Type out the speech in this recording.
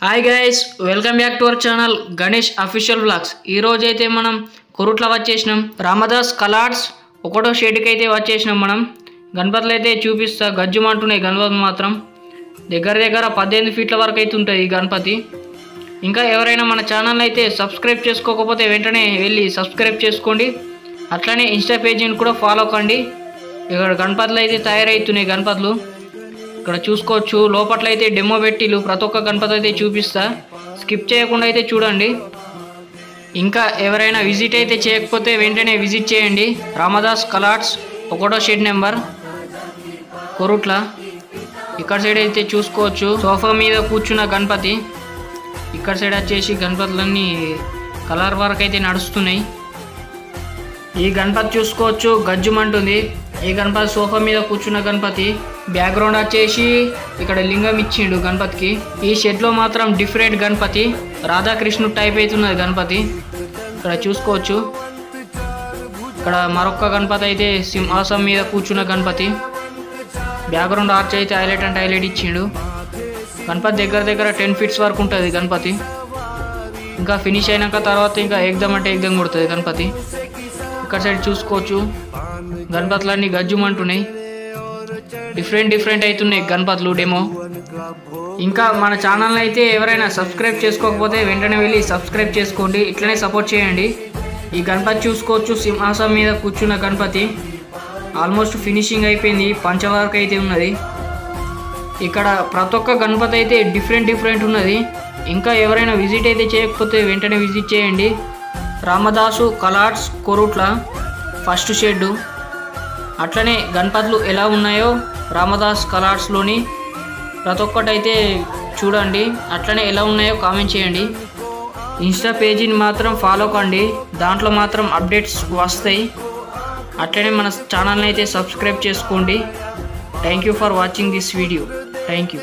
Hi guys, welcome back to our channel Ganesh official vlogs. ఈ రోజు అయితే మనం కొరుట్ల వచ్చేసినాం. రామదాస్ కలార్స్ ఒకటో షెడ్కి అయితే వచ్చేసినాం. మనం గణపతులు అయితే చూపిస్తా. గజ్జుమంటున్నాయి గణపతులు మాత్రం. దగ్గర 18 ఫీట్ల వరకు అయితే ఉంటుంది ఈ గణపతి. ఇంకా ఎవరైనా మన ఛానల్ అయితే సబ్స్క్రైబ్ చేసుకోకపోతే వెంటనే వెళ్ళి సబ్స్క్రైబ్ చేసుకోండి. అట్లనే ఇన్స్టా పేజీని కూడా ఫాలో కండి. ఇక్కడ గణపతులు అయితే తయారవుతున్నాయి. గణపతులు ఇక్కడ చూసుకోవచ్చు. లోపట్ల అయితే డెమో పెట్టిలు. ప్రతి ఒక్క గణపతి అయితే చూపిస్తా, స్కిప్ చేయకుండా అయితే చూడండి. ఇంకా ఎవరైనా విజిట్ అయితే చేయకపోతే వెంటనే విజిట్ చేయండి. రామదాస్ కలార్స్ ఒకటో షెడ్ నెంబర్ కొరుట్ల. ఇక్కడ సైడ్ అయితే చూసుకోవచ్చు సోఫా మీద కూర్చున్న గణపతి. ఇక్కడ సైడ్ వచ్చేసి గణపతులన్నీ కలర్ వర్క్ అయితే నడుస్తున్నాయి. ఈ గణపతి చూసుకోవచ్చు గజ్జుమంటుంది. ఈ గణపతి సోఫా మీద కూర్చున్న గణపతి. బ్యాక్గ్రౌండ్ వచ్చేసి ఇక్కడ లింగం ఇచ్చిండు గణపతికి. ఈ షెడ్లో మాత్రం డిఫరెంట్ గణపతి, రాధాకృష్ణుడు టైప్ అవుతున్నది గణపతి. ఇక్కడ చూసుకోవచ్చు. ఇక్కడ మరొక గణపతి అయితే సింహాసనం మీద కూర్చున్న గణపతి. బ్యాక్గ్రౌండ్ ఆర్చ్ అయితే హైలైట్ అంటే హైలైట్ ఇచ్చిండు. గణపతి దగ్గర 10 ఫీట్స్ వరకు ఉంటుంది గణపతి. ఇంకా ఫినిష్ అయినాక తర్వాత ఇంకా ఎగ్దమ్ అంటే ఎగ్దమ్ కొడుతుంది గణపతి. ఇక్కడ సైడ్ చూసుకోవచ్చు గణపతులన్నీ గజ్జుమంటున్నాయి. డిఫరెంట్ అవుతున్నాయి గణపతులు డెమో. ఇంకా మన ఛానల్ని అయితే ఎవరైనా సబ్స్క్రైబ్ చేసుకోకపోతే వెంటనే వెళ్ళి సబ్స్క్రైబ్ చేసుకోండి. ఇట్లనే సపోర్ట్ చేయండి. ఈ గణపతి చూసుకోవచ్చు సింహాసనం మీద కూర్చున్న గణపతి. ఆల్మోస్ట్ ఫినిషింగ్ అయిపోయింది. పంచవర్క్ అయితే ఉన్నది. ఇక్కడ ప్రతి ఒక్క గణపతి అయితే డిఫరెంట్ ఉన్నది. ఇంకా ఎవరైనా విజిట్ అయితే చేయకపోతే వెంటనే విజిట్ చేయండి. Ramadasu colours Korutla first shed. అట్లనే గణపతులు ఎలా ఉన్నాయో రామదాస్ కలార్స్లోని ప్రతి ఒక్కటైతే చూడండి. అట్లనే ఎలా ఉన్నాయో కామెంట్ చేయండి. ఇన్స్టా పేజీని మాత్రం ఫాలో కండి, దాంట్లో మాత్రం అప్డేట్స్ వస్తాయి. అట్లనే మన ఛానల్ని అయితే సబ్స్క్రైబ్ చేసుకోండి. Thank you for watching this video. Thank you.